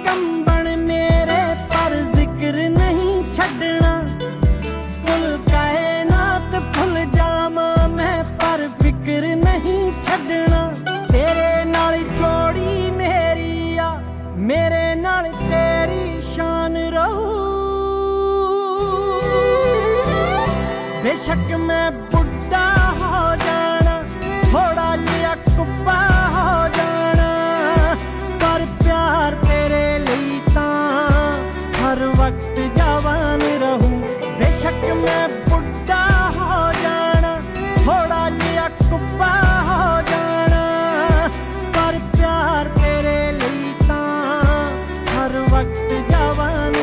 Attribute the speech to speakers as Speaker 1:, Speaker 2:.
Speaker 1: कंबन मेरे पर जिक्र नहीं छड़ना। कुल कायनात भुल जावा मैं पर फिक्र नहीं छड़ना। तेरे नाल जोड़ी मेरी आ मेरे नाल तेरी शान रहू। बेशक मैं बुढ़ा हो जाना थोड़ा जिहा कुब्बा हो जाना पर प्यार तेरे लिए तां हर वक्त जवान रहूं। बेशक मैं बुढ़ा हो जाना थोड़ा जिहा कुब्बा हो जाना पर प्यार तेरे लिए तां हर वक्त जवान